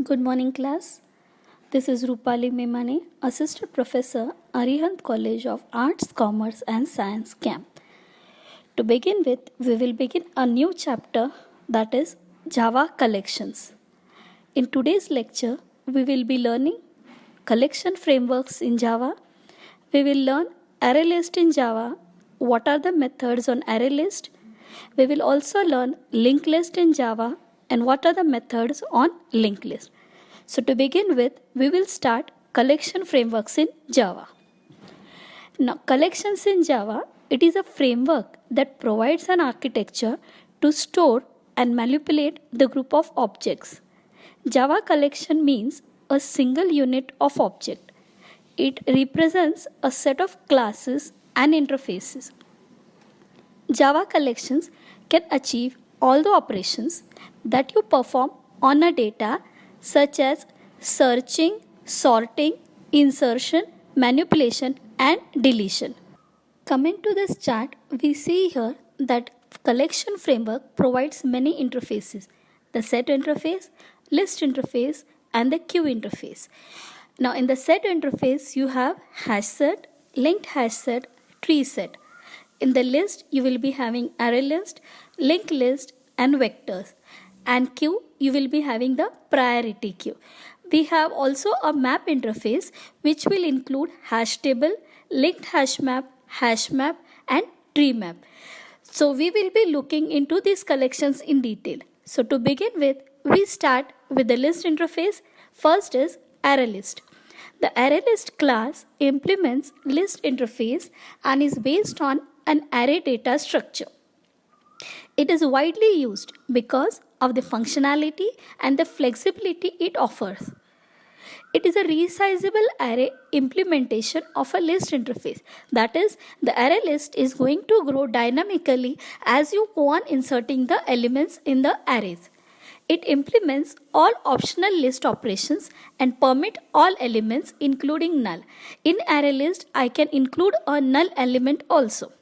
Good morning, class. This is Rupali memane, Assistant Professor, Arihant College of Arts, Commerce and Science Camp. To begin with, we will begin a new chapter, that is Java Collections. In today's lecture, we will be learning collection frameworks in Java. We will learn Arraylist in Java. What are the methods on Arraylist? We will also learn linked list in Java and what are the methods on linked list. So to begin with, we will start collection frameworks in Java. Now, collections in Java, it is a framework that provides an architecture to store and manipulate the group of objects. Java collection means a single unit of object. It represents a set of classes and interfaces. Java collections can achieve all the operations that you perform on a data such as searching, sorting, insertion, manipulation and deletion. Coming to this chart, we see here that collection framework provides many interfaces: the set interface, list interface and the queue interface. Now in the set interface you have hash set, linked hash set, tree set. In the list you will be having array list, linked list and vectors. And queue you will be having the priority queue. We have also a map interface which will include hash table, linked hash map and tree map. So we will be looking into these collections in detail. So to begin with, we start with the list interface. First is Arraylist. The Arraylist class implements list interface and is based on an array data structure. It is widely used because of the functionality and the flexibility it offers. It is a resizable array implementation of a list interface. That is, the array list is going to grow dynamically as you go on inserting the elements in the arrays. It implements all optional list operations and permit all elements including null. In array list, I can include a null element also.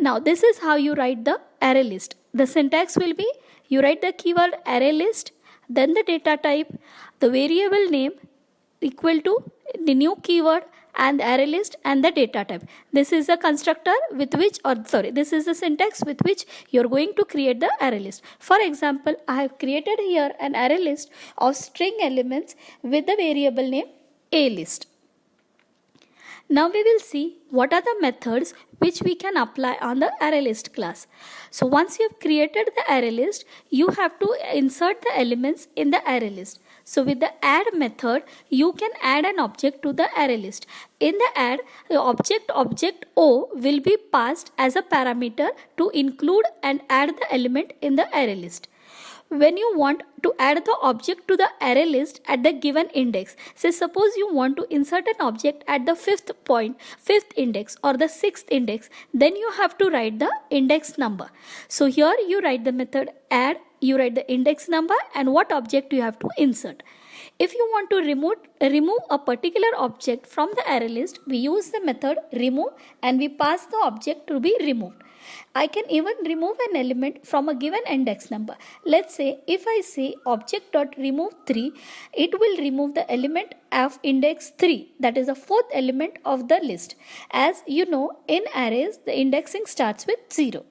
Now this is how you write the array list. The syntax will be, you write the keyword array list, then the data type, the variable name equal to the new keyword and the array list and the data type. This is the constructor with which, this is the syntax with which you are going to create the array list. For example, I have created here an array list of string elements with the variable name a list. Now we will see what are the methods which we can apply on the Arraylist class. So once you have created the array list, you have to insert the elements in the array list. So with the add method, you can add an object to the array list. In the add, the object O will be passed as a parameter to include and add the element in the array list. When you want to add the object to the array list at the given index, say suppose you want to insert an object at the fifth index or the sixth index, then you have to write the index number. So here you write the method add, you write the index number and what object you have to insert. If you want to remove a particular object from the array list, we use the method remove and we pass the object to be removed. I can even remove an element from a given index number. Let's say if I say object.remove 3, it will remove the element of index 3, that is the fourth element of the list. As you know, in arrays the indexing starts with 0.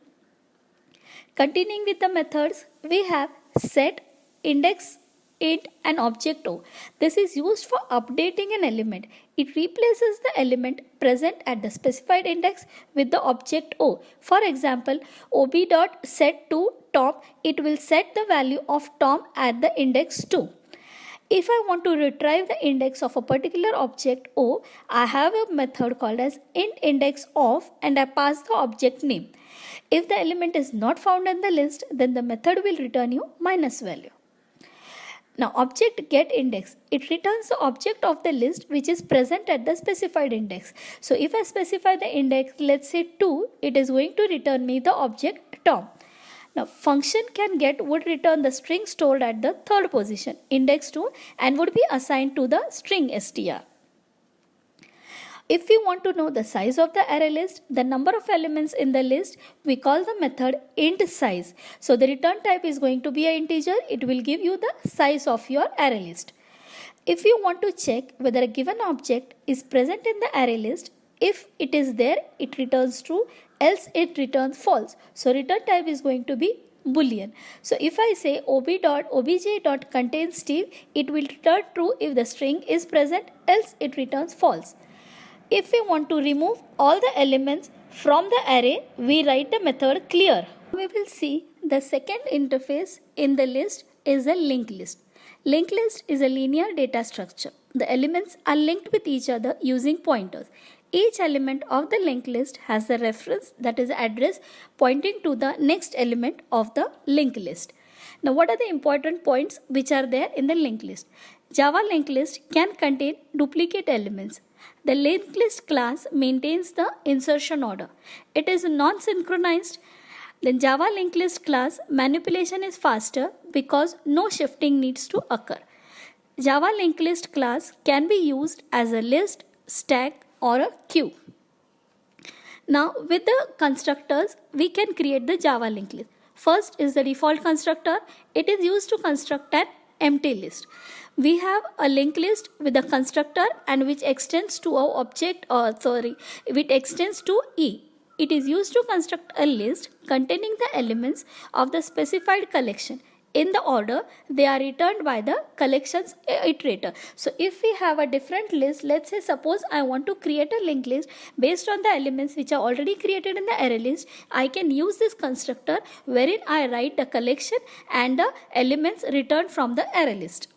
Continuing with the methods, we have set, index, int and object O. This is used for updating an element. It replaces the element present at the specified index with the object O. For example, ob.set to Tom, it will set the value of Tom at the index 2. If I want to retrieve the index of a particular object O, I have a method called as int_index_of and I pass the object name. If the element is not found in the list, then the method will return you minus value. Now object getIndex, it returns the object of the list which is present at the specified index. So if I specify the index, let's say 2, it is going to return me the object Tom. Now function can get would return the string stored at the third position, index 2, and would be assigned to the string str. If we want to know the size of the array list, the number of elements in the list, we call the method int size. So the return type is going to be an integer. It will give you the size of your array list. If you want to check whether a given object is present in the array list, if it is there, it returns true, else it returns false. So return type is going to be Boolean. So if I say ob.obj.contains Steve, it will return true if the string is present, else it returns false. If we want to remove all the elements from the array, we write the method clear. We will see the second interface in the list is a linked list. Linked list is a linear data structure. The elements are linked with each other using pointers. Each element of the linked list has a reference, that is address, pointing to the next element of the linked list. Now what are the important points which are there in the linked list? Java linked list can contain duplicate elements. The linked list class maintains the insertion order. It is non-synchronized. Then Java linked list class manipulation is faster because no shifting needs to occur. Java linked list class can be used as a list, stack, or a queue. Now with the constructors, we can create the Java linked list. First is the default constructor. It is used to construct an empty list. We have a linked list with a constructor and which extends to our object which extends to E. It is used to construct a list containing the elements of the specified collection. In the order they are returned by the collections iterator. So if we have a different list, let's say suppose I want to create a linked list based on the elements which are already created in the array list, I can use this constructor wherein I write the collection and the elements returned from the array list.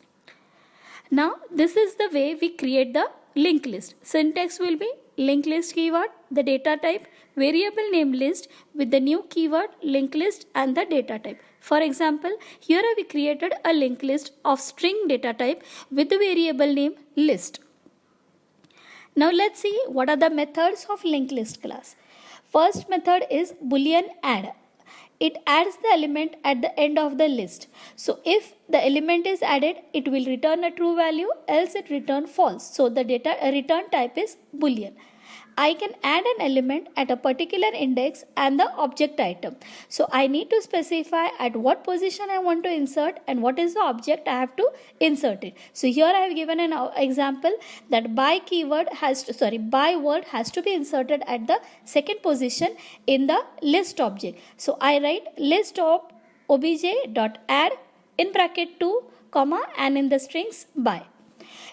Now this is the way we create the linked list. Syntax will be linked list keyword, the data type, variable name list with the new keyword linked list and the data type. For example, here we created a linked list of string data type with the variable name list. Now let's see what are the methods of linked list class. First method is Boolean add. It adds the element at the end of the list. So if the element is added, it will return a true value, else it returns false. So the data return type is Boolean. I can add an element at a particular index and the object item. So I need to specify at what position I want to insert and what is the object I have to insert it. So here I have given an example that by word has to be inserted at the second position in the list object. So I write list of obj.add in bracket 2, comma, and in the strings by.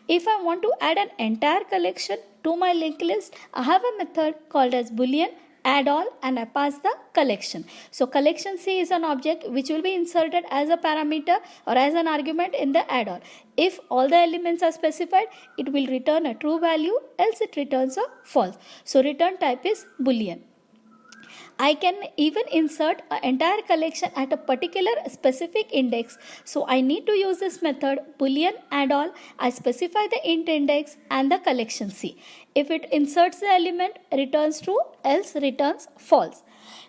If I want to add an entire collection to my linked list, I have a method called as Boolean add all and I pass the collection. So collection C is an object which will be inserted as a parameter or as an argument in the add all. If all the elements are specified, it will return a true value, else it returns a false. So return type is Boolean. I can even insert an entire collection at a particular specific index. So I need to use this method Boolean add all. I specify the int index and the collection C. If it inserts the element, returns true, else returns false.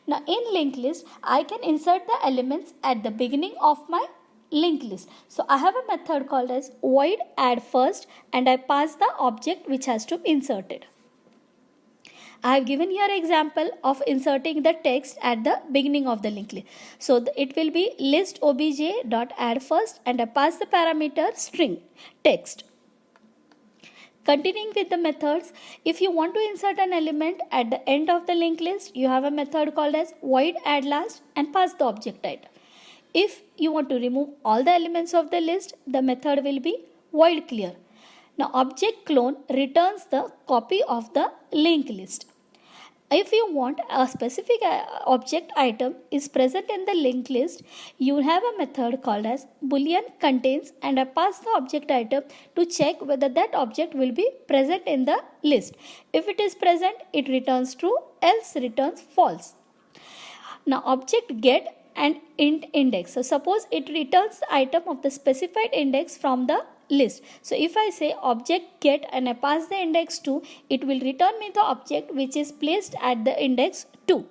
Now in linked list, I can insert the elements at the beginning of my linked list. So I have a method called as void add first and I pass the object which has to be inserted. I have given here example of inserting the text at the beginning of the linked list. So it will be list obj.add first and I pass the parameter string text. Continuing with the methods, if you want to insert an element at the end of the linked list, you have a method called as void add last and pass the object item. If you want to remove all the elements of the list, the method will be void clear. Now object clone returns the copy of the linked list. If you want a specific object item is present in the linked list, you have a method called as Boolean contains and I pass the object item to check whether that object will be present in the list. If it is present, it returns true, else returns false. Now object get and int index. So suppose it returns the item of the specified index from the list. So if I say object get and I pass the index 2, it will return me the object which is placed at the index 2.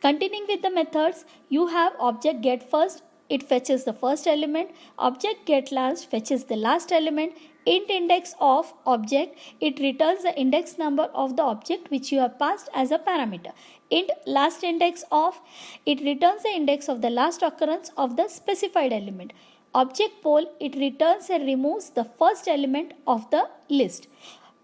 Continuing with the methods, you have object get first, it fetches the first element. Object getLast fetches the last element. Int index of object, it returns the index number of the object which you have passed as a parameter. Int last index of, it returns the index of the last occurrence of the specified element. Object poll, it returns and removes the first element of the list.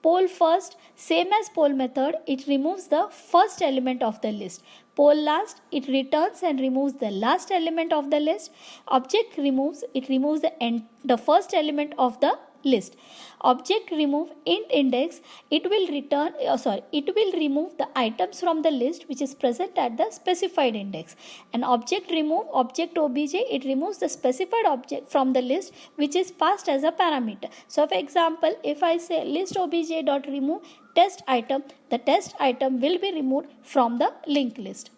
Poll first, same as poll method, it removes the first element of the list. Poll last, it returns and removes the last element of the list. Object removes, it removes the first element of the list. Object remove int index, it will remove the items from the list which is present at the specified index. And object remove, object obj, it removes the specified object from the list which is passed as a parameter. So for example, if I say list obj dot remove test item, the test item will be removed from the linked list.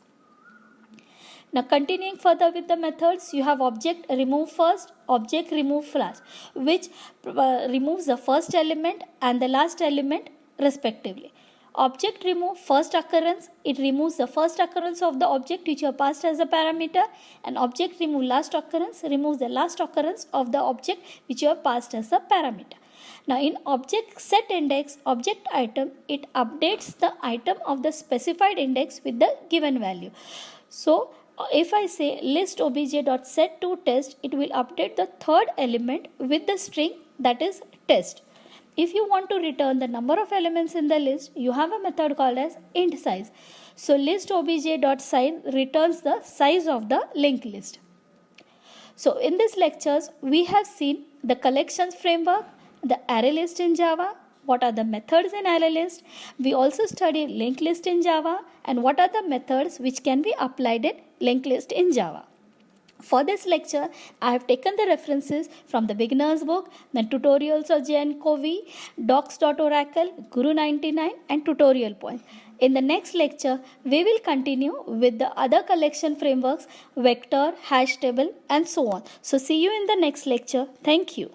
Now continuing further with the methods, you have object remove first, object remove last, which removes the first element and the last element respectively. Object remove first occurrence, it removes the first occurrence of the object which you have passed as a parameter, and object remove last occurrence removes the last occurrence of the object which you have passed as a parameter. Now in object set index object item, it updates the item of the specified index with the given value. So if I say list obj.set to test, it will update the third element with the string that is test. If you want to return the number of elements in the list, you have a method called as int size. So list obj.size returns the size of the linked list. So in this lectures, we have seen the collections framework, the array list in Java, what are the methods in Arraylist. We also studied linked list in Java and what are the methods which can be applied in linked list in Java. For this lecture, I have taken the references from the beginner's book, the tutorials of J.N. Covey, docs.oracle, Guru 99 and tutorial point. In the next lecture, we will continue with the other collection frameworks, vector, hash table and so on. So see you in the next lecture. Thank you.